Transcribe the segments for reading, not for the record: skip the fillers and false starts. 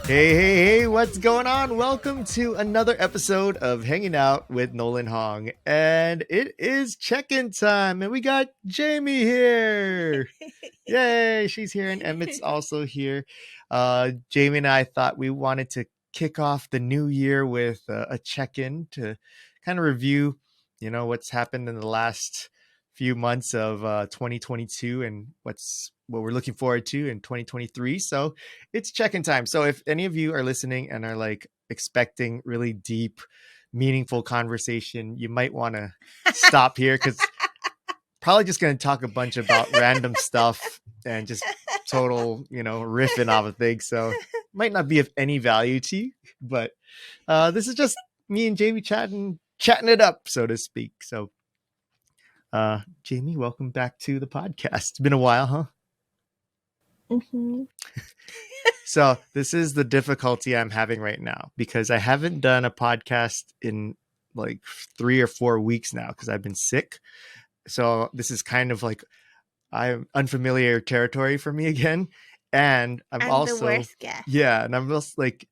Hey, what's going on? Welcome to another episode of Hanging Out with Nolan Hong. And it is check-in time, and we got Jamie here. Yay, she's here, and Emmett's also here. Jamie and I thought we wanted to kick off the new year with a check-in to kind of review, what's happened in the last few months of 2022 and what we're looking forward to in 2023. So it's check-in time. So if any of you are listening and are like expecting really deep, meaningful conversation, you might want to stop here because probably just going to talk a bunch about random stuff and just total, riffing off of things. So might not be of any value to you, but this is just me and Jamie chatting it up, so to speak. So Jamie, welcome back to the podcast. It's been a while, huh? Mm-hmm. So this is the difficulty I'm having right now because I haven't done a podcast in like 3 or 4 weeks now because I've been sick. So this is kind of like I'm unfamiliar territory for me again. And I'm the also, worst guest. yeah, and I'm just like,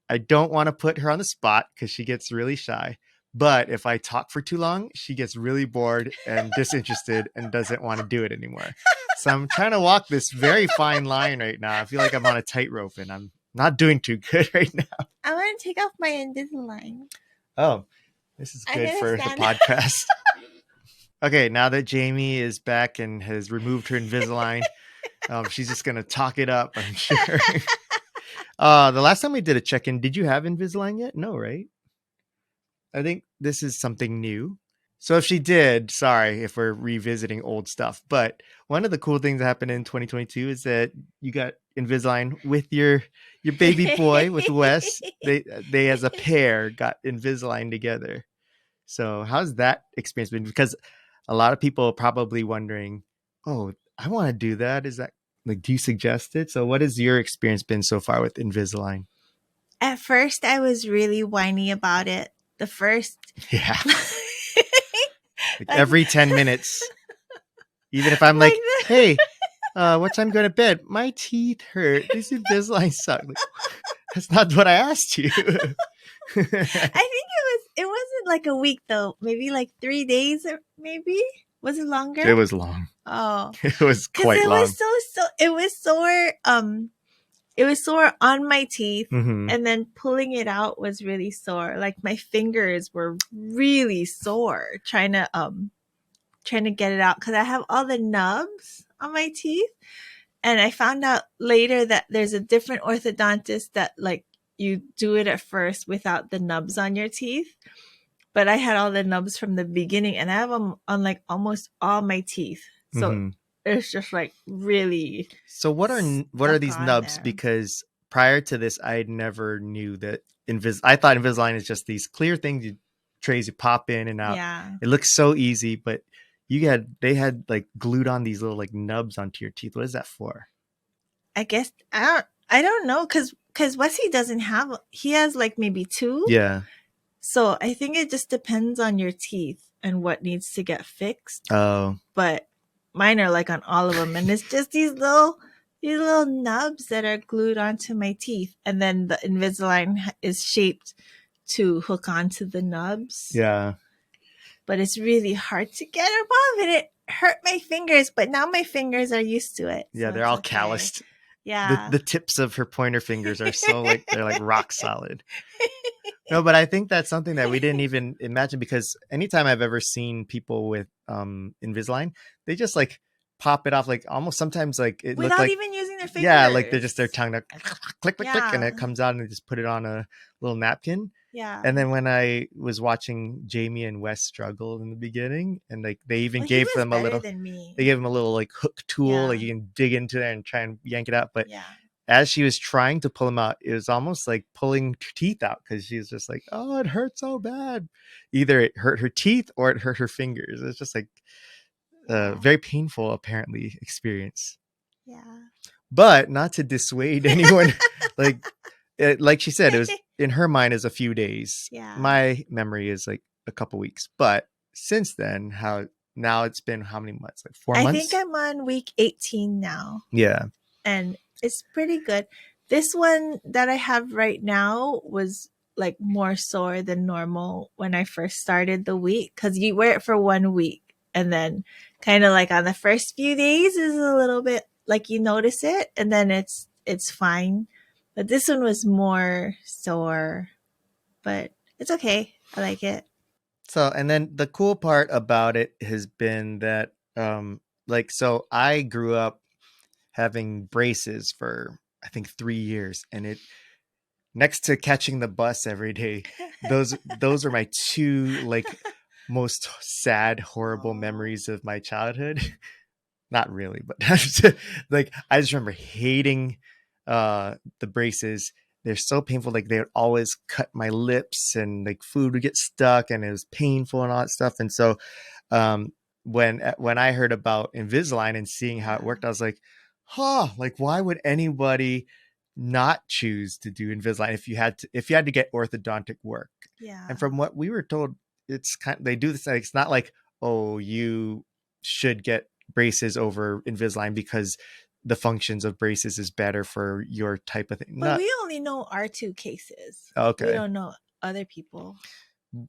I don't want to put her on the spot because she gets really shy. But if I talk for too long, she gets really bored and disinterested and doesn't want to do it anymore. So I'm trying to walk this very fine line right now. I feel like I'm on a tightrope and I'm not doing too good right now. I want to take off my Invisalign. Oh, this is good for the podcast. Okay, now that Jamie is back and has removed her Invisalign, she's just going to talk it up, I'm sure. The last time we did a check-in, did you have Invisalign yet? No, right? I think this is something new. So if she did, sorry if we're revisiting old stuff. But one of the cool things that happened in 2022 is that you got Invisalign with your baby boy, with Wes. They as a pair got Invisalign together. So how's that experience been? Because a lot of people are probably wondering, oh, I want to do that. Is that like, do you suggest it? So what has your experience been so far with Invisalign? At first, I was really whiny about it. Yeah. Like every 10 minutes, even if I'm like, hey, what time go to bed? My teeth hurt. This Invisalign suck. Like, that's not what I asked you. I think it wasn't like a week though. Maybe like 3 days or maybe. Was it longer? It was long. Oh. It was quite long. It was sore. It was sore on my teeth, mm-hmm. and then pulling it out was really sore. Like my fingers were really sore trying to get it out because I have all the nubs on my teeth. And I found out later that there's a different orthodontist that like you do it at first without the nubs on your teeth. But I had all the nubs from the beginning, and I have them on like almost all my teeth. So mm-hmm. It's just like really. So what are these nubs? There. Because prior to this, I never knew that I thought Invisalign is just these clear things, trays you pop in and out. Yeah. It looks so easy, but they had like glued on these little like nubs onto your teeth. What is that for? I guess I don't know because Wesley doesn't have. He has like maybe 2. Yeah. So I think it just depends on your teeth and what needs to get fixed. Oh. But mine are like on all of them, and it's just these little nubs that are glued onto my teeth, and then the Invisalign is shaped to hook onto the nubs. Yeah. But it's really hard to get them off, and it hurt my fingers. But now my fingers are used to it. Yeah, so they're all calloused. Yeah. The tips of her pointer fingers are so like they're like rock solid. No, but I think that's something that we didn't even imagine because anytime I've ever seen people with Invisalign, they just like pop it off like almost sometimes like it without like, even using their fingers. Yeah, like they're just their tongue like, click, and it comes out and they just put it on a little napkin. Yeah. And then when I was watching Jamie and Wes struggle in the beginning, and like they even gave them a little, they gave them a little like hook tool, like you can dig into there and try and yank it out. But as she was trying to pull them out, it was almost like pulling teeth out because she was just like, oh, it hurts so bad. Either it hurt her teeth or it hurt her fingers. It's just like a very painful, apparently, experience. Yeah. But not to dissuade anyone. like she said, it was in her mind is a few days. Yeah. My memory is like a couple weeks. But since then, now it's been how many months? Like 4 months? I think I'm on week 18 now. Yeah. And it's pretty good. This one that I have right now was like more sore than normal when I first started the week because you wear it for 1 week and then kind of like on the first few days is a little bit like you notice it and then it's fine. But this one was more sore, but it's okay. I like it. So, and then the cool part about it has been that, like, so I grew up having braces for, I think, 3 years, and it, next to catching the bus every day, those are my two like most sad, horrible memories of my childhood. Not really, but like I just remember hating the braces. They're so painful. Like they would always cut my lips, and like food would get stuck, and it was painful and all that stuff. And so um when I heard about Invisalign and seeing how it worked, I was like, huh, like why would anybody not choose to do Invisalign if you had to get orthodontic work? Yeah. And from what we were told, it's kind they do this. Like, it's not like, oh, you should get braces over Invisalign because the functions of braces is better for your type of thing. But we only know our two cases. Okay. We don't know other people.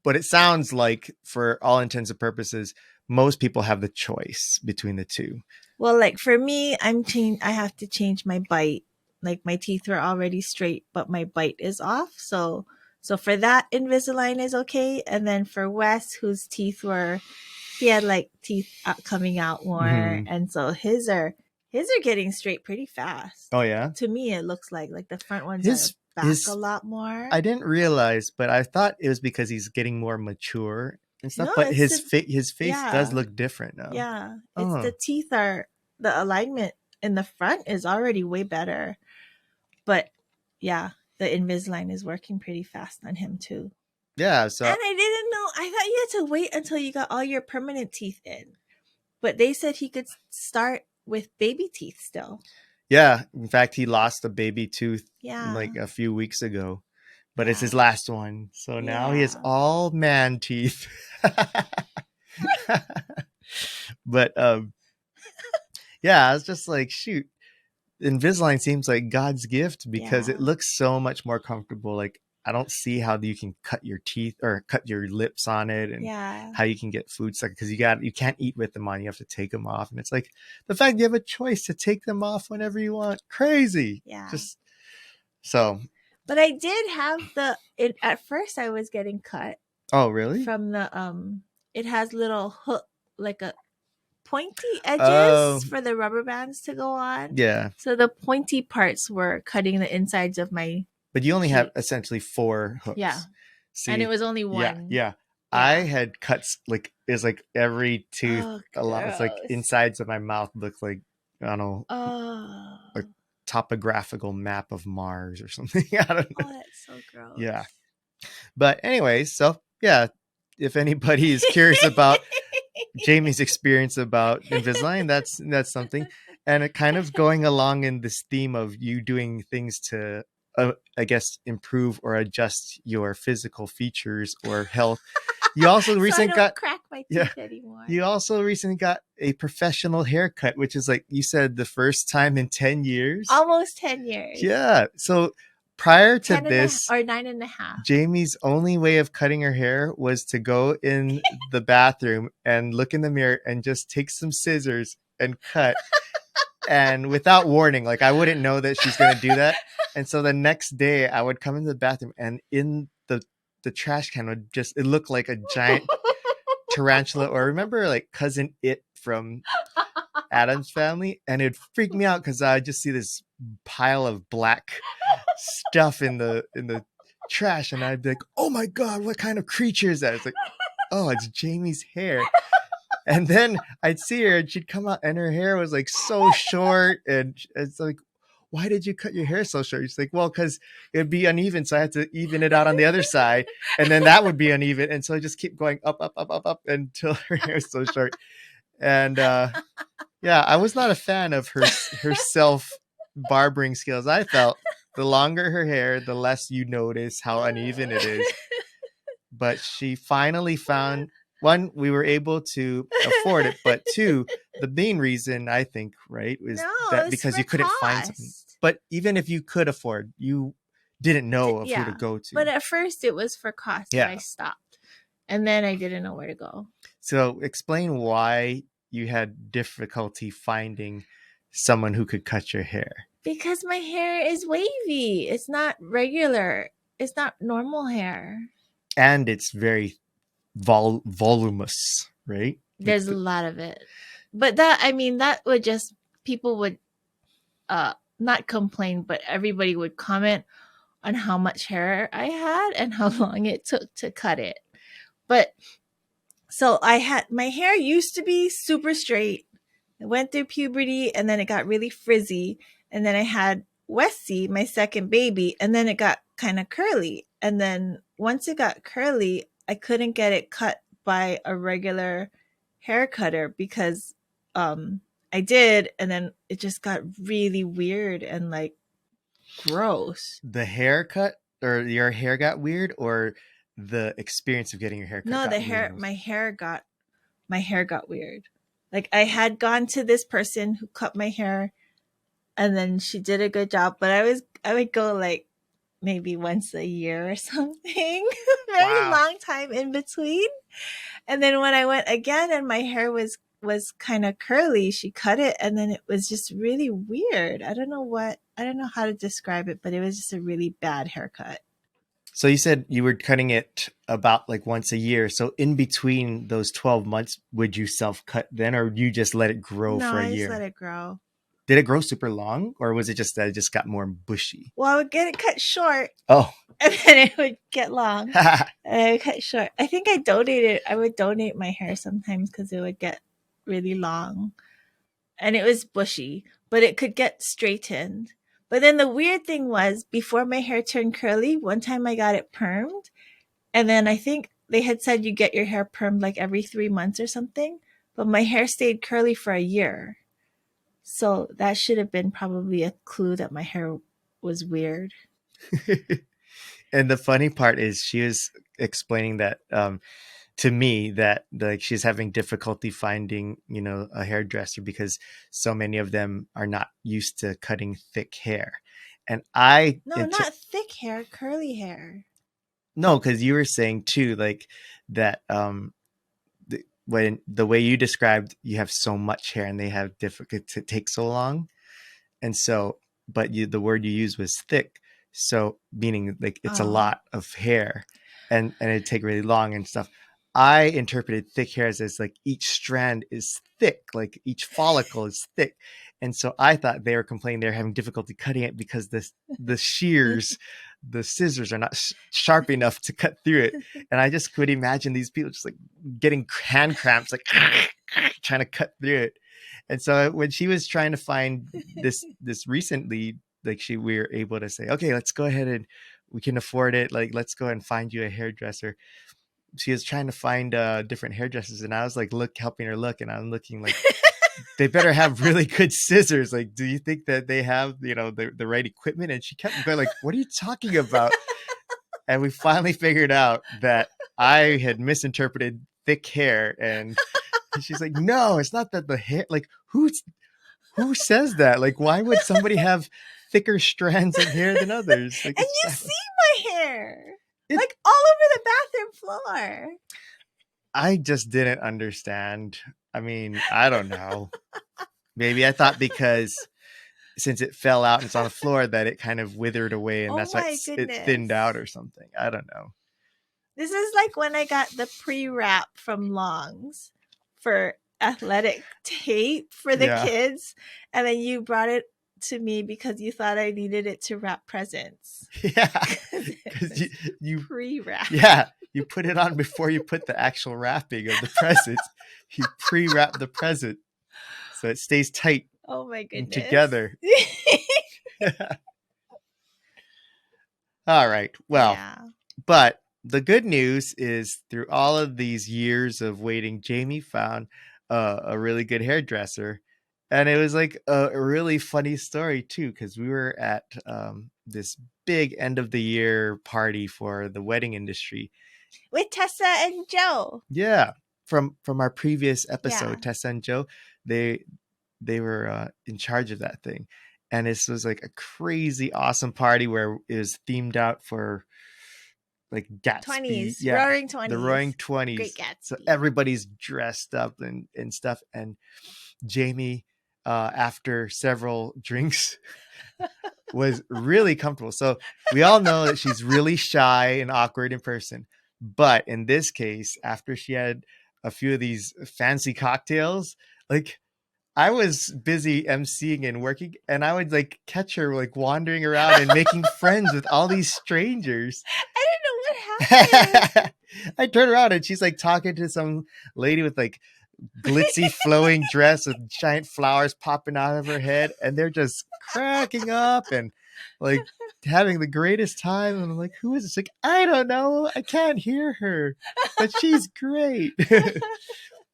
But it sounds like, for all intents and purposes, most people have the choice between the two. Well, like for me, I have to change my bite. Like my teeth were already straight, but my bite is off. So for that, Invisalign is okay. And then for Wes, whose teeth were, he had like teeth coming out more, and so his are getting straight pretty fast. Oh yeah. To me, it looks like the front ones are back a lot more. I didn't realize, but I thought it was because he's getting more mature and stuff. No, but his face does look different now. Yeah, it's the teeth are, the alignment in the front is already way better. But yeah, the Invisalign is working pretty fast on him too. Yeah, so and I didn't know. I thought you had to wait until you got all your permanent teeth in, but they said he could start with baby teeth still. Yeah, in fact, he lost a baby tooth like a few weeks ago, but it's his last one. So now he has all man teeth. But yeah, I was just like, shoot, Invisalign seems like God's gift because it looks so much more comfortable. Like, I don't see how you can cut your teeth or cut your lips on it, and how you can get food stuck because you can't eat with them on. You have to take them off, and it's like the fact you have a choice to take them off whenever you want. Crazy. Yeah. Just so. But I did have at first I was getting cut. Oh, really? From the it has little hook, like a pointy edges for the rubber bands to go on. Yeah. So the pointy parts were cutting the insides of my. But you only have essentially 4 hooks. Yeah. See, and it was only one. Yeah. I had cuts like it's like every tooth a lot. It's like insides of my mouth look like, I don't know, a topographical map of Mars or something. I don't know. Oh, that's so gross. Yeah. But anyways, so yeah, if anybody is curious about Jamie's experience about Invisalign, that's something. And it kind of going along in this theme of you doing things to I guess improve or adjust your physical features or health. You also recently got crack my teeth anymore. You also recently got a professional haircut, which is, like you said, the first time in 10 years. Almost 10 years. Yeah. So prior to this, or 9.5. Jamie's only way of cutting her hair was to go in the bathroom and look in the mirror and just take some scissors and cut. And without warning, like I wouldn't know that she's going to do that. And so the next day I would come into the bathroom, and in the trash can would just, it looked like a giant tarantula, or remember like Cousin It from Addams Family? And it'd freak me out because I just see this pile of black stuff in the trash, and I'd be like, oh my God, what kind of creature is that? It's like, oh, it's Jamie's hair. And then I'd see her and she'd come out and her hair was like so short, and it's like, why did you cut your hair so short? She's like, well, because it'd be uneven, so I had to even it out on the other side, and then that would be uneven, and so I just keep going up until her hair is so short. And yeah, I was not a fan of her self barbering skills. I felt the longer her hair, the less you notice how uneven it is. But she finally found, one, we were able to afford it, but two, the main reason I think, right, was that because you couldn't find something. But even if you could afford, you didn't know of who to Yeah. go to. But at first it was for cost, but I stopped. And then I didn't know where to go. So explain why you had difficulty finding someone who could cut your hair. Because my hair is wavy. It's not regular. It's not normal hair. And it's very voluminous, right? There's a lot of it. But that would just, people would not complain, but everybody would comment on how much hair I had and how long it took to cut it. But so my hair used to be super straight. I went through puberty and then it got really frizzy. And then I had Westy, my second baby, and then it got kind of curly. And then once it got curly, I couldn't get it cut by a regular hair cutter because I did, and then it just got really weird and like gross. The haircut or your hair got weird, or the experience of getting your hair cut? No, my hair got weird. Like I had gone to this person who cut my hair and then she did a good job, but I would go like maybe once a year or something. Very long time in between. And then when I went again and my hair was kind of curly, she cut it and then it was just really weird. I don't know how to describe it, but it was just a really bad haircut. So you said you were cutting it about like once a year. So in between those 12 months, would you self-cut then, or you just let it grow for a year? No, I just let it grow. Did it grow super long, or was it just that it just got more bushy? Well, I would get it cut short. Oh. And then it would get long. And I would cut short. I think I would donate my hair sometimes because it would get really long. And it was bushy, but it could get straightened. But then the weird thing was, before my hair turned curly, one time I got it permed. And then I think they had said you get your hair permed like every 3 months or something. But my hair stayed curly for a year. So that should have been probably a clue that my hair was weird. And the funny part is she was explaining that to me that like she's having difficulty finding, a hairdresser because so many of them are not used to cutting thick hair. And not thick hair, curly hair. No, because you were saying too, like that when the way you described, you have so much hair and they have difficult to take so long. And so, but the word you used was thick. So meaning like it's a lot of hair and it'd take really long and stuff. I interpreted thick hairs as like each strand is thick, like each follicle is thick. And so I thought they were complaining they're having difficulty cutting it because the shears, the scissors are not sharp enough to cut through it. And I just could imagine these people just like getting hand cramps, like trying to cut through it. And so when she was trying to find this recently, like we were able to say, okay, let's go ahead and we can afford it. Like, let's go and find you a hairdresser. She was trying to find different hairdressers, and I was like, helping her look, and I'm looking like, they better have really good scissors. Like, do you think that they have, the right equipment? And she kept going like, what are you talking about? And we finally figured out that I had misinterpreted thick hair, and she's like, no, it's not that the hair, like who says that? Like, why would somebody have thicker strands of hair than others? Like, and you see my hair like all over the bathroom floor. I just didn't understand. I mean, I don't know. Maybe I thought because since it fell out and it's on the floor that it kind of withered away and that's why it thinned out or something. I don't know. This is like when I got the pre-wrap from Long's for athletic tape for the kids, and then you brought it to me because you thought I needed it to wrap presents. Yeah, because you pre-wrap. Yeah, you put it on before you put the actual wrapping of the presents. You pre-wrap the present so it stays tight. Oh my goodness! Together. All right. Well, but the good news is through all of these years of waiting, Jamie found a really good hairdresser. And it was like a really funny story too, because we were at this big end of the year party for the wedding industry with Tessa and Joe. Yeah, from our previous episode, Tessa and Joe, they were in charge of that thing, and this was like a crazy awesome party where it was themed out for like Gatsby. 20s, Yeah, roaring the 20s. Roaring Great 20s. So Gatsby. everybody's dressed up and stuff. And Jamie, after several drinks, was really comfortable. So we all know that she's really shy and awkward in person. But in this case, after she had a few of these fancy cocktails, like I was busy emceeing and working, and I would like catch her like wandering around and making friends with all these strangers. I don't know what happened. I turn around and she's like talking to some lady with like glitzy flowing dress with giant flowers popping out of her head, and they're just cracking up and like having the greatest time. And I'm like, who is this? Like, I don't know, I can't hear her, but she's great.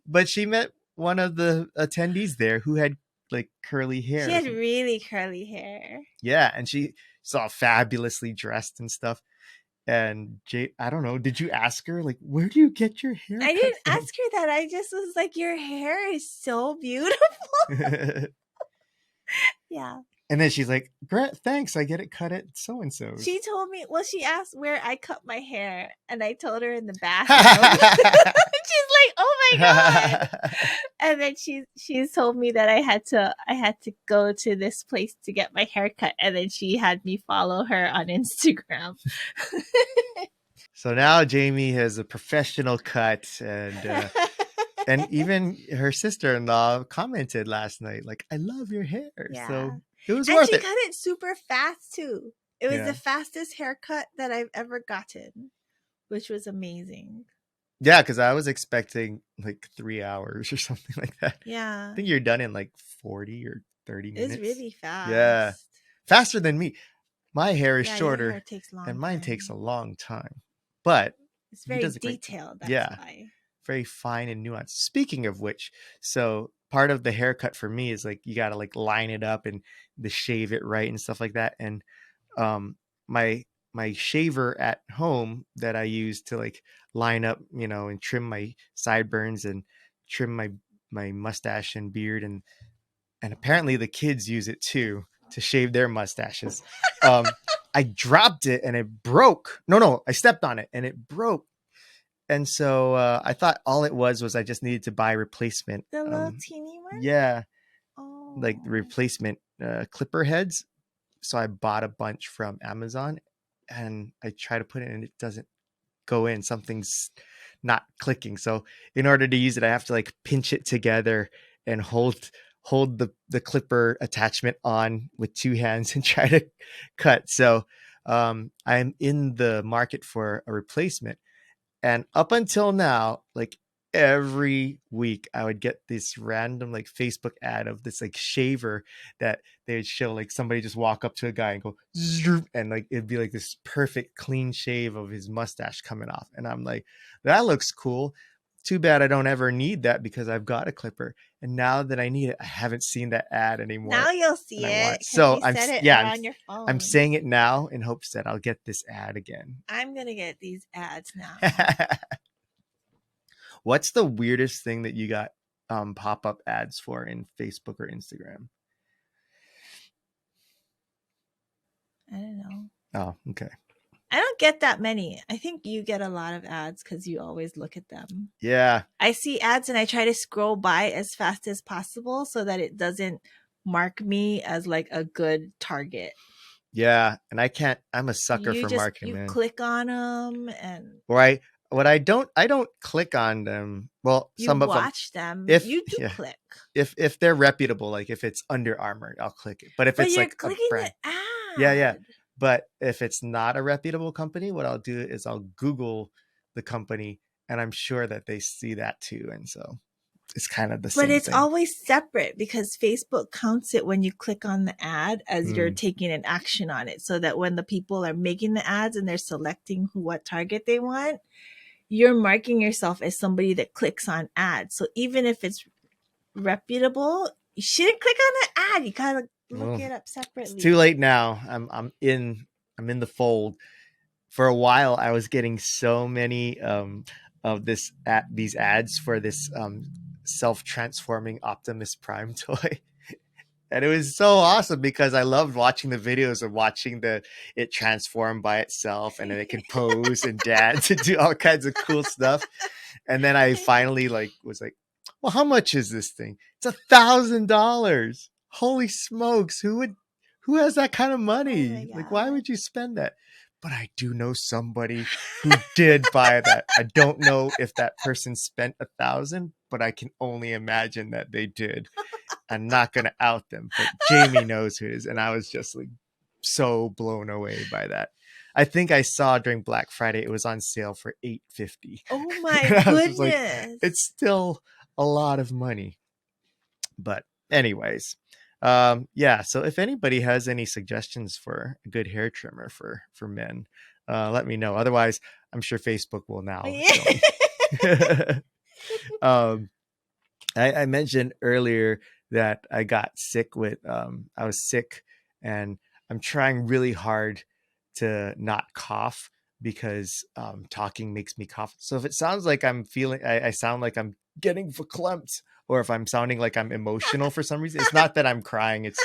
But she met one of the attendees there who had like curly hair. She had really curly hair. Yeah, and she's all fabulously dressed and stuff. And I don't know, did you ask her like, where do you get your hair? I didn't ask her that. I just was like, your hair is so beautiful. Yeah. And then she's like, thanks, I get it cut at so and so. She told me, well, she asked where I cut my hair, and I told her in the bathroom. She's like, oh my god. And then she's told me that I had to go to this place to get my hair cut, and then she had me follow her on Instagram. So now Jamie has a professional cut, and even her sister-in-law commented last night, like, I love your hair. Yeah. So it was worth it. And she cut it super fast too. It was the fastest haircut that I've ever gotten, which was amazing. Yeah, because I was expecting like 3 hours or something like that. Yeah. I think you're done in like 40 or 30 minutes. It's really fast. Yeah. Faster than me. My hair is shorter, your hair takes long and mine takes a long time. But it's very detailed. That's why. Very fine and nuanced. Speaking of which, so part of the haircut for me is like you got to like line it up and shave it right and stuff like that. And my shaver at home that I use to like line up, and trim my sideburns and trim my mustache and beard, and apparently the kids use it too to shave their mustaches. I dropped it and it broke. No, I stepped on it and it broke. And so I thought all it was I just needed to buy replacement. The little teeny one? Yeah. Oh. Like replacement clipper heads. So I bought a bunch from Amazon and I try to put it in and it doesn't go in. Something's not clicking. So in order to use it, I have to like pinch it together and hold the clipper attachment on with two hands and try to cut. So I'm in the market for a replacement. And up until now, like every week I would get this random like Facebook ad of this like shaver that they would show, like somebody just walk up to a guy and go zoop, and like it'd be like this perfect clean shave of his mustache coming off. And I'm like, that looks cool. Too bad I don't ever need that because I've got a clipper. And now that I need it, I haven't seen that ad anymore. Now you'll see it. So on your phone. I'm saying it now in hopes that I'll get this ad again. I'm gonna get these ads now. What's the weirdest thing that you got pop-up ads for in Facebook or Instagram? I don't know. Oh, okay. I don't get that many. I think you get a lot of ads because you always look at them. Yeah. I see ads and I try to scroll by as fast as possible so that it doesn't mark me as like a good target. Yeah, and I can't. I'm a sucker for marking. You click on them and. Right. What I don't click on them. Well, some of them. You watch them. If you do click. If they're reputable, like if it's Under Armour, I'll click it. But if it's like clicking a brand, the ad. Yeah. But if it's not a reputable company, what I'll do is I'll Google the company, and I'm sure that they see that too. And so it's kind of the same thing. But it's always separate because Facebook counts it when you click on the ad as you're taking an action on it. So that when the people are making the ads and they're selecting what target they want, you're marking yourself as somebody that clicks on ads. So even if it's reputable, you shouldn't click on the ad. You gotta look it up separately. It's too late now. I'm in the fold. For a while, I was getting so many of these ads for this self-transforming Optimus Prime toy, And it was so awesome because I loved watching the videos of watching it transform by itself, and then it can pose and dance and do all kinds of cool stuff. And then I finally was like, well, how much is this thing? It's $1,000. Holy smokes. Who has that kind of Oh money? my Like, why God. would you spend that? But I do know somebody who did buy that. I don't know if that person spent 1,000, but I can only imagine that they did. I'm not gonna out them, but Jamie knows who it is, and I was just like so blown away by that. I think I saw during Black Friday it was on sale for $850. Oh my And I was just like, goodness. it's still a lot of money. But anyways, yeah. So if anybody has any suggestions for a good hair trimmer for men, let me know. Otherwise, I'm sure Facebook will now show me. um, I mentioned earlier that I got sick with I was sick, and I'm trying really hard to not cough because talking makes me cough. So if it sounds like I sound like I'm getting verklempt, or if I'm sounding like I'm emotional for some reason, it's not that I'm crying. It's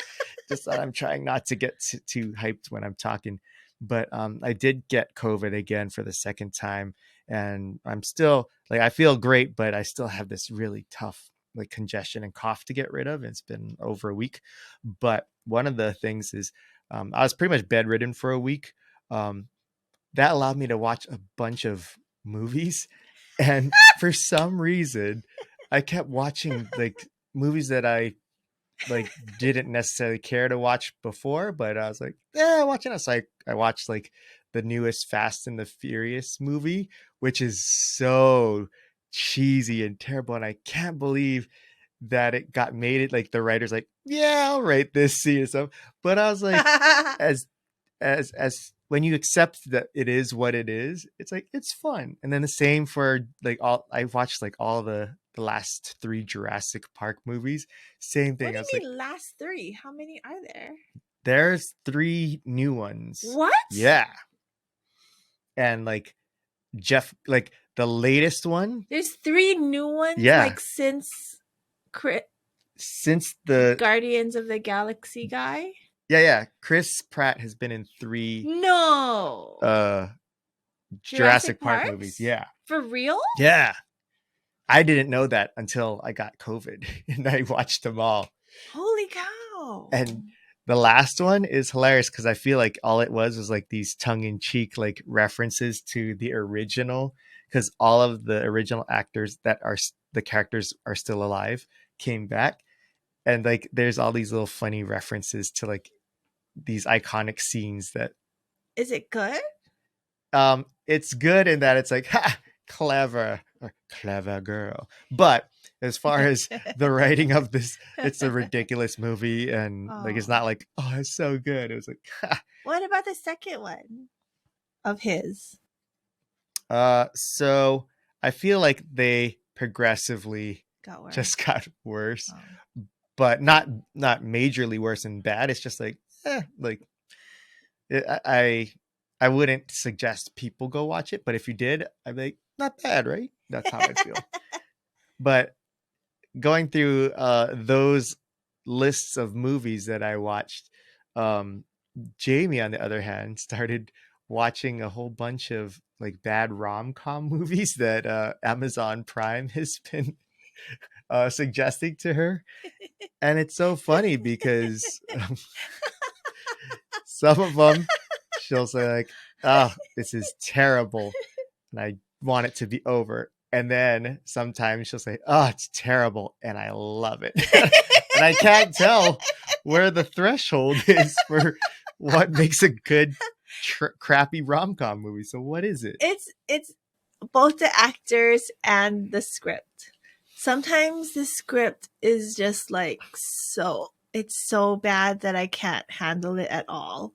just that I'm trying not to get too hyped when I'm talking. But I did get COVID again for the second time, and I'm still like, I feel great, but I still have this really tough like congestion and cough to get rid of. It's been over a week. But one of the things is I was pretty much bedridden for a week. That allowed me to watch a bunch of movies. And for some reason, I kept watching like movies that I like didn't necessarily care to watch before, but I was like, yeah, watching it. So I watched like the newest Fast and the Furious movie, which is so cheesy and terrible. And I can't believe that it got made. It like the writer's like, yeah, I'll write this scene or something. But I was like, as as when you accept that it is what it is, it's like it's fun. And then the same for like all I watched like all the last 3 Jurassic Park movies. Same What thing. do I you was like, mean last 3? How many are there? there's 3 new ones. What? Yeah. And like Jeff, like the latest one. There's 3 new ones Yeah. like since Since the Guardians of the Galaxy guy? yeah, Chris Pratt has been in 3 No. Jurassic Park movies. Yeah. For real? Yeah. I didn't know that until I got COVID and I watched them all. Holy cow. And the last one is hilarious because I feel like all it was like these tongue-in-cheek like references to the original, because all of the original actors that are the characters are still alive came back, and like there's all these little funny references to like these iconic scenes that Is it good? It's good in that it's like, ha, clever, or clever girl. But as far as the writing of this, it's a ridiculous movie, and like it's not like, oh, it's so good. It was like, ha. What about the second one of his? So I feel like they progressively Got worse. just got worse, but not majorly worse and bad. It's just like, like I wouldn't suggest people go watch it, but if you did, I'd be like, not bad, right? That's how I feel. But going through those lists of movies that I watched, Jamie, on the other hand, started watching a whole bunch of like bad rom-com movies that Amazon Prime has been suggesting to her. And it's so funny because some of them she'll say like, oh, this is terrible and I want it to be over. And then sometimes she'll say, oh, it's terrible and I love it. And I can't tell where the threshold is for what makes a good crappy rom-com movie. So what is it? It's both the actors and the script. Sometimes the script is just like it's so bad that I can't handle it at all.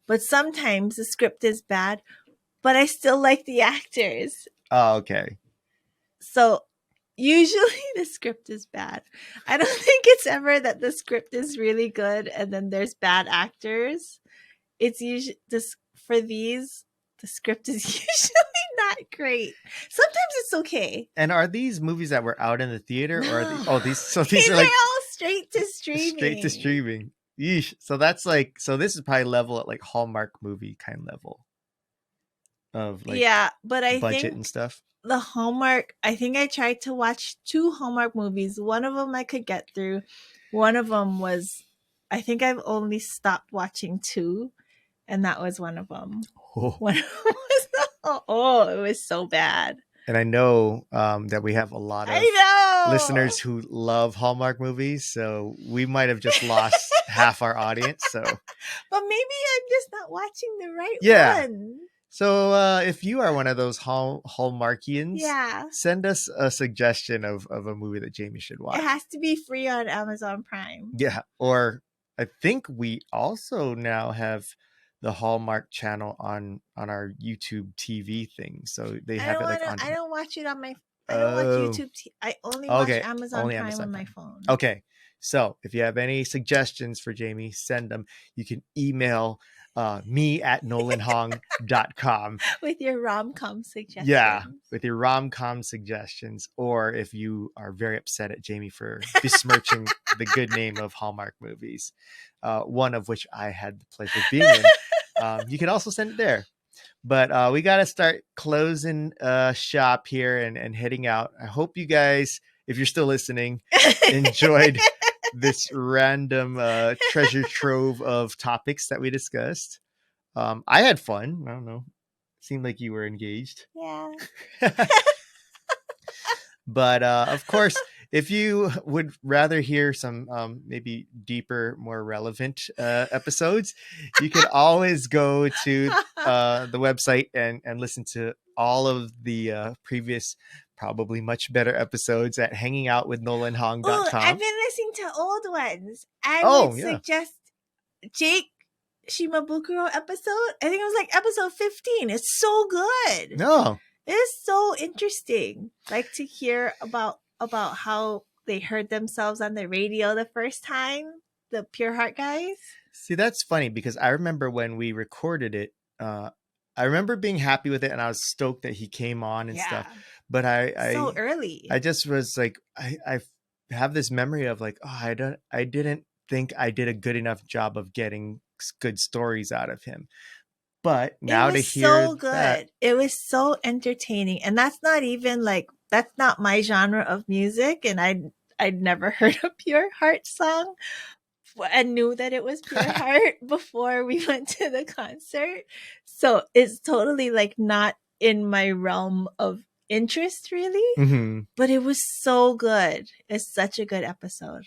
But sometimes the script is bad, but I still like the actors. Oh, okay. So usually the script is bad. I don't think it's ever that the script is really good and then there's bad actors. It's usually this for these, the script is usually not great. Sometimes it's okay. And are these movies that were out in the theater, No. or are these? So These are are like all straight to streaming. Straight to streaming. Yeesh. So that's like, so this is probably level at like Hallmark movie kind level of like Yeah, but I budget think and stuff. the Hallmark, I think I tried to watch 2 Hallmark movies. One of them I could get through. One of them was, I think I've only stopped watching 2, and that was one of them. Oh. One of them was, it was so bad. And I know that we have a lot of listeners who love Hallmark movies, so we might have just lost half our audience. So, but maybe I'm just not watching the right one. So if you are one of those Hallmarkians, send us a suggestion of a movie that Jamie should watch. It has to be free on Amazon Prime. Yeah, or I think we also now have the Hallmark channel on our YouTube TV thing, so they have it like on. I don't watch it on my. I don't watch YouTube. I only watch Amazon Prime on my phone. Okay, so if you have any suggestions for Jamie, send them. You can email me at nolanhong.com with your rom-com suggestions. Yeah, with your rom-com suggestions, or if you are very upset at Jamie for besmirching the good name of Hallmark movies, one of which I had the pleasure of being in, you can also send it there. But we got to start closing shop here and heading out. I hope you guys, if you're still listening, enjoyed this random treasure trove of topics that we discussed. I had fun. I don't know. Seemed like you were engaged. Yeah. But of course, if you would rather hear some maybe deeper, more relevant episodes, you can always go to the website and listen to all of the previous, probably much better episodes at hangingoutwithnolanhong.com. I've been listening to old ones. I would suggest Jake Shimabukuro episode. I think it was like episode 15. It's so good. No. It is so interesting. Like to hear about how they heard themselves on the radio the first time, the Pure Heart guys. See, that's funny because I remember when we recorded it, I remember being happy with it and I was stoked that he came on and stuff. But I so early. I just was like, I have this memory of like, I didn't think I did a good enough job of getting good stories out of him. But now to hear so good. It was so entertaining. And that's not even like, that's not my genre of music. And I'd never heard a Pure Heart song and knew that it was Pure Heart before we went to the concert. So it's totally like not in my realm of interest really. Mm-hmm. But it was so good. It's such a good episode.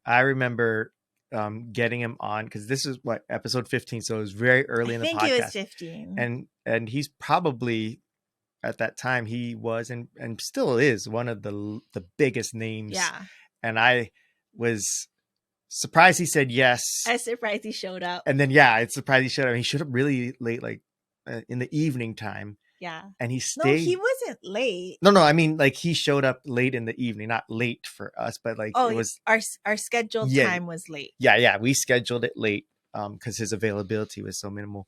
I remember getting him on because this is what episode 15, so it was very early in the podcast. I think it was 15, and he's probably at that time he was and still is one of the biggest names. And I was surprised he said yes. I was surprised he showed up. And then it's surprised he showed up. He showed up really late, like in the evening time. Yeah. And he stayed. No, he wasn't late. No, I mean like he showed up late in the evening, not late for us, but like it was our scheduled time was late. Yeah, we scheduled it late because his availability was so minimal.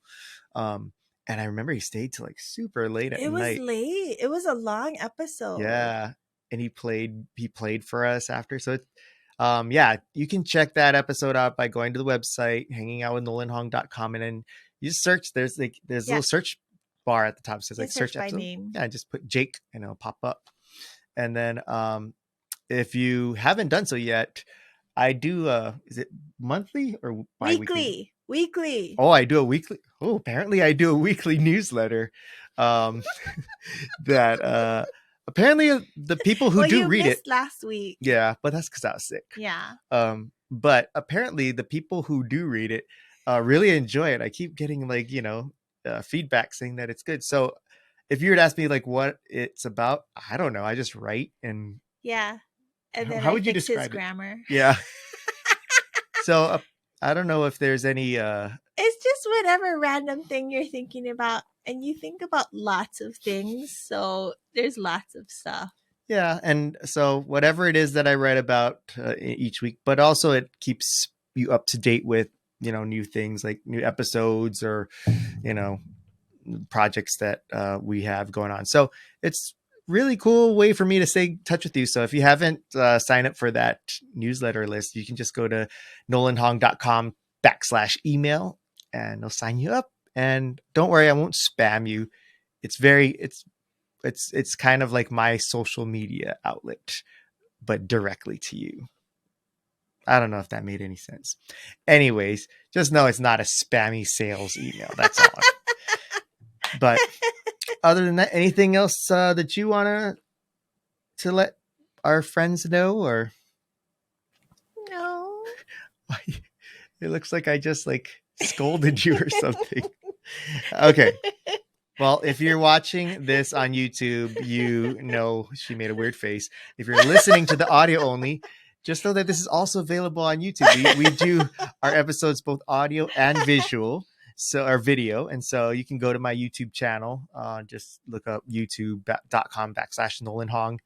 And I remember he stayed till like super late at night. It was late. It was a long episode. Yeah. And he played for us after. So you can check that episode out by going to the website, hangingoutwithnolanhong.com, and then you just search. There's a little search bar at the top. It says like search by episode. Name. Yeah, just put Jake and it'll pop up. And then if you haven't done so yet, I do is it monthly or bi-weekly? Weekly. Oh, I do a weekly. Oh, apparently I do a weekly newsletter. That apparently the people who do read it last week. Yeah, but that's because I was sick. Yeah. But apparently the people who do read it really enjoy it. I keep getting like, feedback saying that it's good. So if you were to ask me like what it's about, I don't know. I just write and and then how would you describe his grammar? Yeah. So I don't know if there's any. It's just whatever random thing you're thinking about, and you think about lots of things. So there's lots of stuff. Yeah, and so whatever it is that I write about each week, but also it keeps you up to date with new things like new episodes or projects that we have going on. So it's really cool way for me to stay in touch with you. So if you haven't signed up for that newsletter list, you can just go to nolanhong.com/email and they'll sign you up. And don't worry, I won't spam you. It's kind of like my social media outlet, but directly to you. I don't know if that made any sense. Anyways, just know it's not a spammy sales email. That's all. But other than that, anything else that you want to let our friends know? Or No. it looks like I just like scolded you or something. Okay. Well, if you're watching this on YouTube, you know she made a weird face. If you're listening to the audio only, just know that this is also available on YouTube. We do our episodes both audio and visual, so our video. And so you can go to my YouTube channel. Just look up youtube.com/Nolan Hong.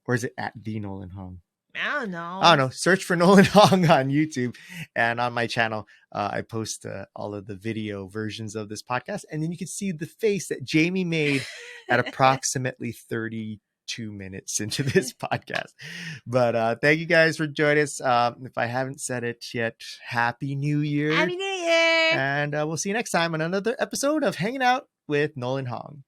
Or is it at the Nolan Hong? I don't know. I don't know. Search for Nolan Hong on YouTube, and on my channel, I post all of the video versions of this podcast, and then you can see the face that Jamie made at approximately 32 minutes into this podcast. But thank you guys for joining us. If I haven't said it yet, Happy New Year. Happy New Year. And we'll see you next time on another episode of Hanging Out with Nolan Hong.